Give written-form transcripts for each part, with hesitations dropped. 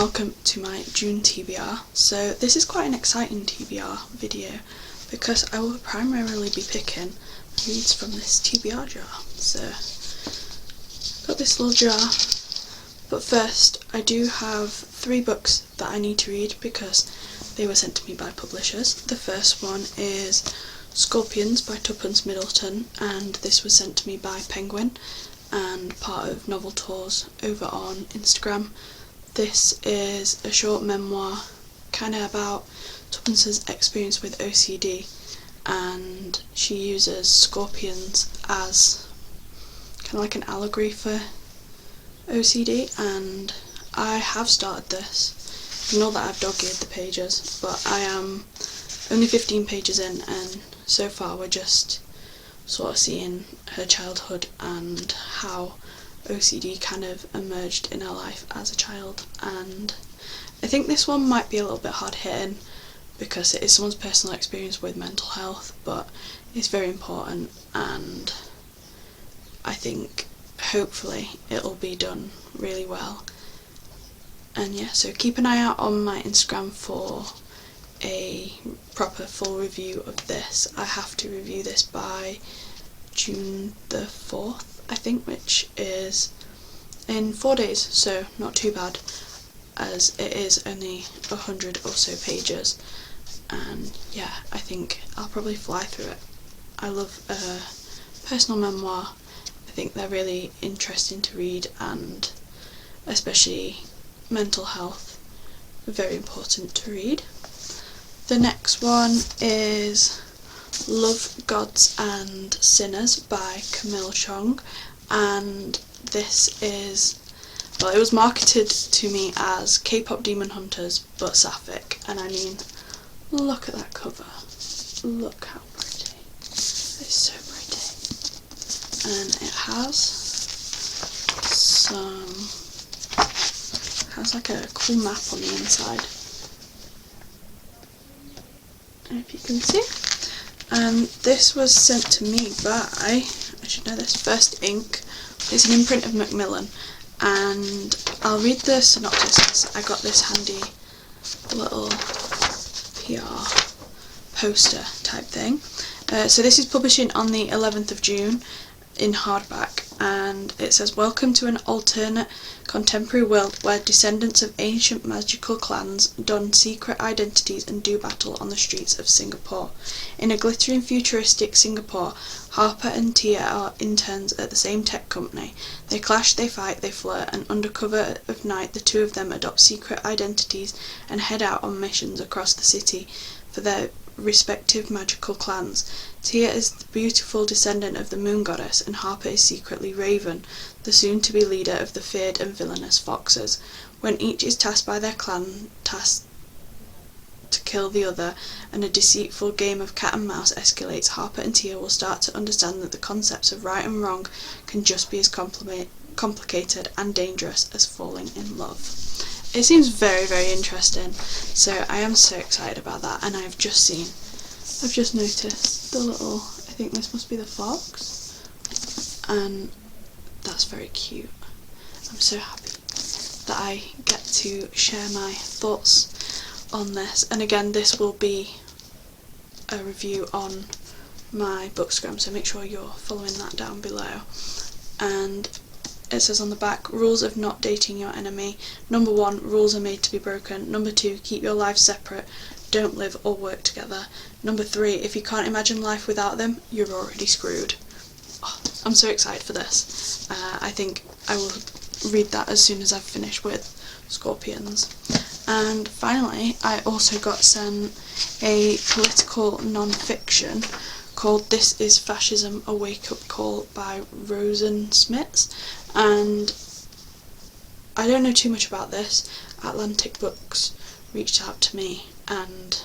welcome to my June TBR. So this is quite an exciting TBR video because I will primarily be picking reads from this TBR jar. So got this little jar, but first I do have 3 books that I need to read because they were sent to me by publishers. The first one is Scorpions by Tuppence Middleton, and this was sent to me by Penguin and part of Novel Tours over on Instagram. This is a short memoir kind of about Tuppence's experience with OCD, and she uses scorpions as kind of like an allegory for OCD, and I have started this. I know that I've dog-eared the pages, but I am only 15 pages in, and so far we're just sort of seeing her childhood and how OCD kind of emerged in her life as a child. And I think this one might be a little bit hard hitting because it is someone's personal experience with mental health, but it's very important, and I think hopefully it'll be done really well. And yeah, so keep an eye out on my Instagram for a proper full review of this. I have to review this by June the 4th, I think, which is in 4 days, so not too bad, as it is only 100 or so pages. And yeah, I think I'll probably fly through it. I love personal memoir. I think they're really interesting to read, and especially mental health, very important to read. The next one is Love, Gods and Sinners by Camille Chong, and this is, well, it was marketed to me as K-pop Demon Hunters but sapphic, and I mean, look at that cover, look how pretty, it's so pretty, and it has like a cool map on the inside, if you can see. And this was sent to me by, I should know this, First Ink. It's an imprint of Macmillan, and I'll read the synopsis. I got this handy little PR poster type thing. So this is publishing on the 11th of June in hardback, and it says, welcome to an alternate contemporary world where descendants of ancient magical clans don secret identities and do battle on the streets of Singapore. In a glittering futuristic Singapore, Harper and Tia are interns at the same tech company. They clash, they fight, they flirt, and under cover of night the two of them adopt secret identities and head out on missions across the city for their respective magical clans. Tia is the beautiful descendant of the moon goddess, and Harper is secretly Raven, the soon-to-be leader of the feared and villainous Foxes. When each is tasked by their clan to kill the other, and a deceitful game of cat and mouse escalates, Harper and Tia will start to understand that the concepts of right and wrong can just be as complicated and dangerous as falling in love. It seems very, very interesting, so I am so excited about that. And I've just noticed the little, I think this must be the fox, and that's very cute. I'm so happy that I get to share my thoughts on this, and again, this will be a review on my Bookstagram, so make sure you're following that down below. And it says on the back, rules of not dating your enemy. Number 1, rules are made to be broken. Number 2, keep your lives separate. Don't live or work together. Number 3, if you can't imagine life without them, you're already screwed. Oh, I'm so excited for this. I think I will read that as soon as I've finished with Scorpions. And finally, I also got sent a political non-fiction called This Is Fascism, A Wake-Up Call by Rosen Smits, and I don't know too much about this. Atlantic Books reached out to me, and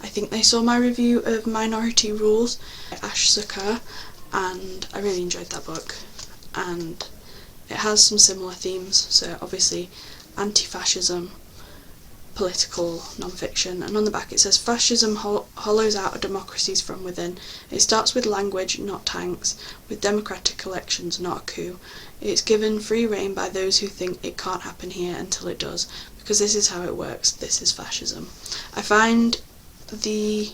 I think they saw my review of Minority Rules by Ash Sakar, and I really enjoyed that book, and it has some similar themes, so obviously anti-fascism, political non-fiction, and on the back it says fascism hollows out democracies from within. It starts with language, not tanks, with democratic elections, not a coup. It's given free rein by those who think it can't happen here until it does, because this is how it works. This is fascism. I find the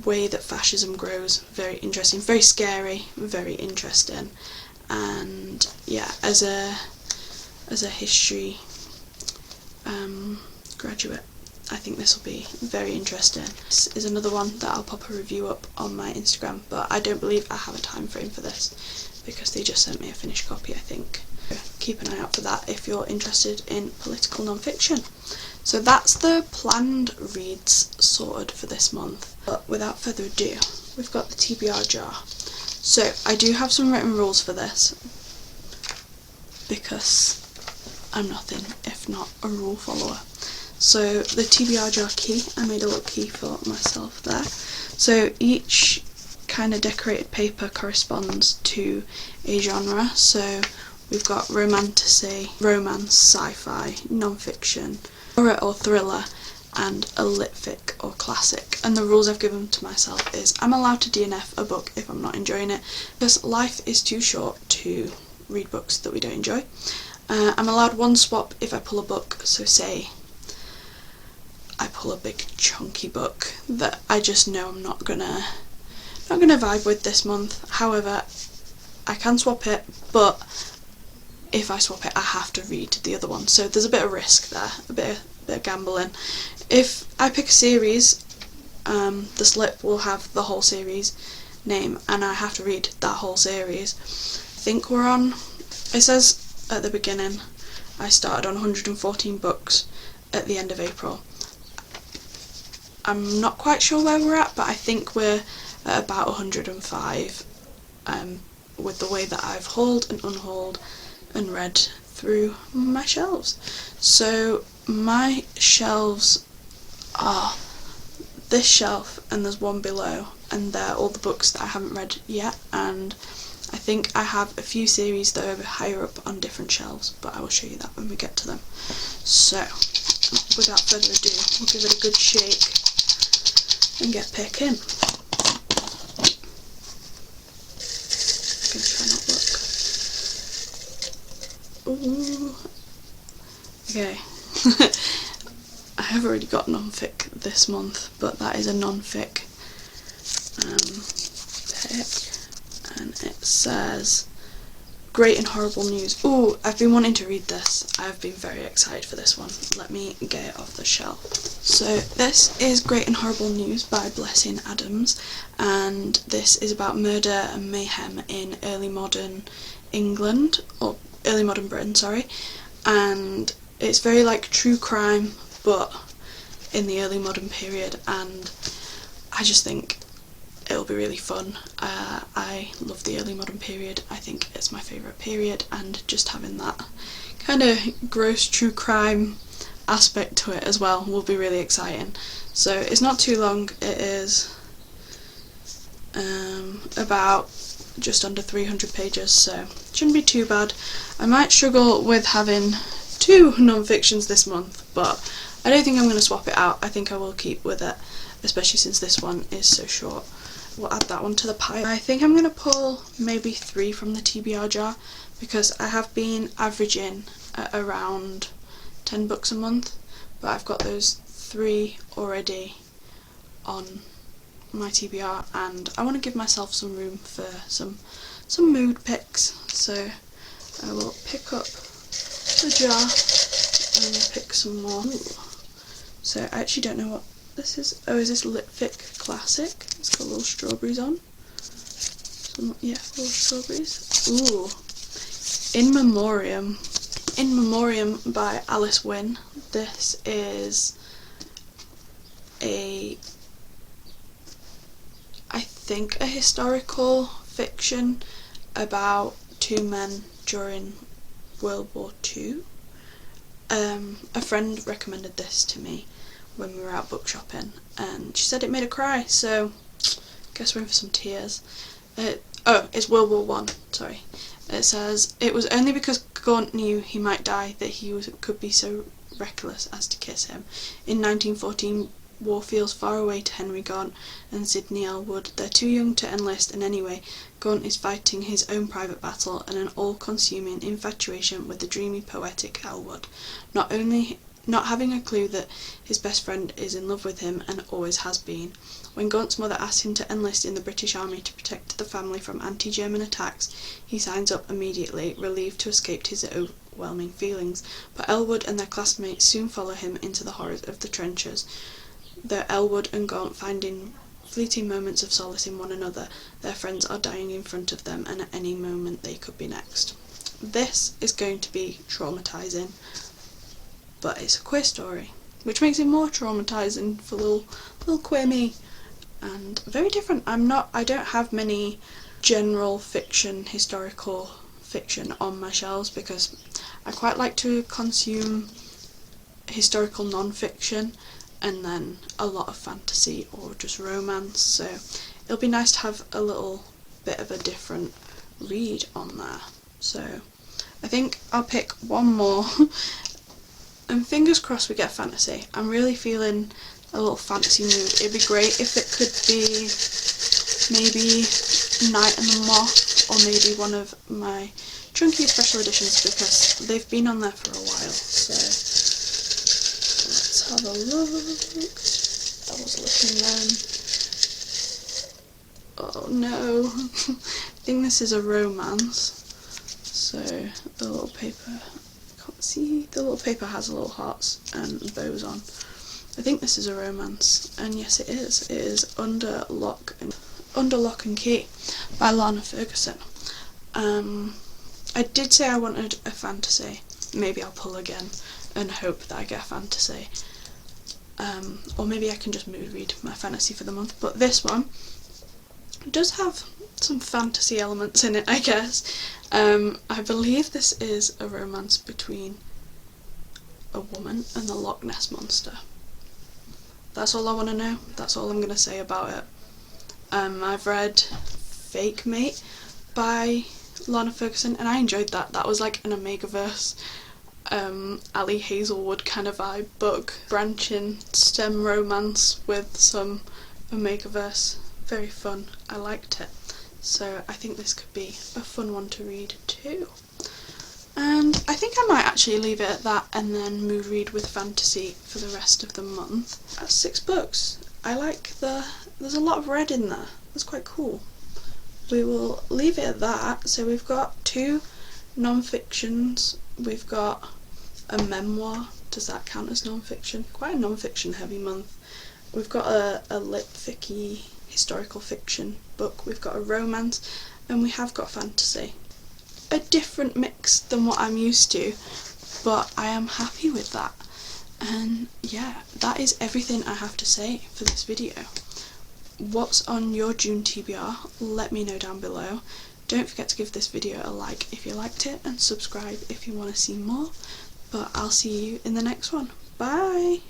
way that fascism grows very interesting, very scary, very interesting, and yeah, as a history graduate, I think this will be very interesting. This is another one that I'll pop a review up on my Instagram, but I don't believe I have a time frame for this because they just sent me a finished copy, I think. Keep an eye out for that if you're interested in political non-fiction. So that's the planned reads sorted for this month. But without further ado, we've got the TBR jar. So I do have some written rules for this because I'm nothing if not a rule follower. So the TBR jar key, I made a little key for myself there. So each kind of decorated paper corresponds to a genre. So we've got romantasy, romance, sci-fi, non-fiction, horror or thriller, and a litfic or classic. And the rules I've given to myself is I'm allowed to DNF a book if I'm not enjoying it, because life is too short to read books that we don't enjoy. I'm allowed one swap if I pull a book, so say I pull a big chunky book that I just know I'm not gonna vibe with this month. However, I can swap it, but if I swap it I have to read the other one, so there's a bit of risk there, a bit of gambling. If I pick a series, the slip will have the whole series name and I have to read that whole series. I think we're on, it says at the beginning I started on 114 books at the end of April. I'm not quite sure where we're at, but I think we're at about 105 with the way that I've hauled and unhauled and read through my shelves. So my shelves are this shelf and there's one below, and they're all the books that I haven't read yet, and I think I have a few series that are higher up on different shelves, but I will show you that when we get to them. So without further ado, we'll give it a good shake and get picking. I'm gonna try not look. Ooh. Okay. I have already got non-fic this month, but that is a non-fic pick, and it says Great and Horrible News. Ooh, I've been wanting to read this. I've been very excited for this one. Let me get it off the shelf. So this is Great and Horrible News by Blessing Adams, and this is about murder and mayhem in early modern England, or early modern Britain, sorry, and it's very like true crime but in the early modern period, and I just think it'll be really fun. I love the early modern period. I think it's my favourite period, and just having that kind of gross true crime aspect to it as well will be really exciting. So it's not too long, it is about just under 300 pages, so it shouldn't be too bad. I might struggle with having 2 non-fictions this month, but I don't think I'm going to swap it out. I think I will keep with it, especially since this one is so short. We'll add that one to the pile. I think I'm going to pull maybe 3 from the TBR jar, because I have been averaging at around 10 books a month, but I've got those 3 already on my TBR, and I want to give myself some room for some mood picks, so I will pick up the jar and pick some more. Ooh. So I actually don't know what this is. Oh, is this Litfic Classic? It's got little strawberries on. Yeah, little strawberries. Ooh. In Memoriam. In Memoriam by Alice Wynne. This is I think a historical fiction about 2 men during World War II. A friend recommended this to me when we were out book shopping, and she said it made her cry, so I guess we're in for some tears. Oh, it's World War One. Sorry. It says, it was only because Gaunt knew he might die that he could be so reckless as to kiss him. In 1914, war feels far away to Henry Gaunt and Sidney Elwood. They're too young to enlist, and anyway, Gaunt is fighting his own private battle and an all-consuming infatuation with the dreamy, poetic Elwood, not having a clue that his best friend is in love with him and always has been. When Gaunt's mother asks him to enlist in the British Army to protect the family from anti-German attacks, he signs up immediately, relieved to escape his overwhelming feelings. But Elwood and their classmates soon follow him into the horrors of the trenches. Though Elwood and Gaunt finding fleeting moments of solace in one another, their friends are dying in front of them, and at any moment they could be next. This is going to be traumatising, but it's a queer story, which makes it more traumatising for little queer me, and very different. I don't have many general fiction, historical fiction on my shelves because I quite like to consume historical non-fiction and then a lot of fantasy or just romance, so it'll be nice to have a little bit of a different read on there. So I think I'll pick one more and fingers crossed we get fantasy. I'm really feeling a little fantasy mood. It'd be great if it could be maybe Night and the Moth, or maybe one of my chunky special editions because they've been on there for a while. So let's have a look. I was looking then. Oh no. I think this is a romance. So the little paper, can't see, the little paper has little hearts and bows on. I think this is a romance, and yes it is. It is Under Lock and Key by Lana Ferguson. I did say I wanted a fantasy. Maybe I'll pull again and hope that I get a fantasy. Or maybe I can just mood read my fantasy for the month. But this one does have some fantasy elements in it, I guess. I believe this is a romance between a woman and the Loch Ness Monster. That's all I want to know. That's all I'm going to say about it. I've read Fake Mate by Lana Ferguson and I enjoyed that. That was like an Omegaverse, Ali Hazelwood kind of vibe book. Branching STEM romance with some Omegaverse. Very fun. I liked it. So I think this could be a fun one to read too. And I think I might actually leave it at that and then mood read with fantasy for the rest of the month. That's 6 books. I like there's a lot of red in there. That's quite cool. We will leave it at that. So we've got 2 non-fictions. We've got a memoir. Does that count as non-fiction? Quite a non-fiction heavy month. We've got a lit ficky historical fiction book. We've got a romance and we have got fantasy. A different mix than what I'm used to, but I am happy with that. And yeah, that is everything I have to say for this video. What's on your June TBR? Let me know down below. Don't forget to give this video a like if you liked it and subscribe if you want to see more. But I'll see you in the next one. Bye!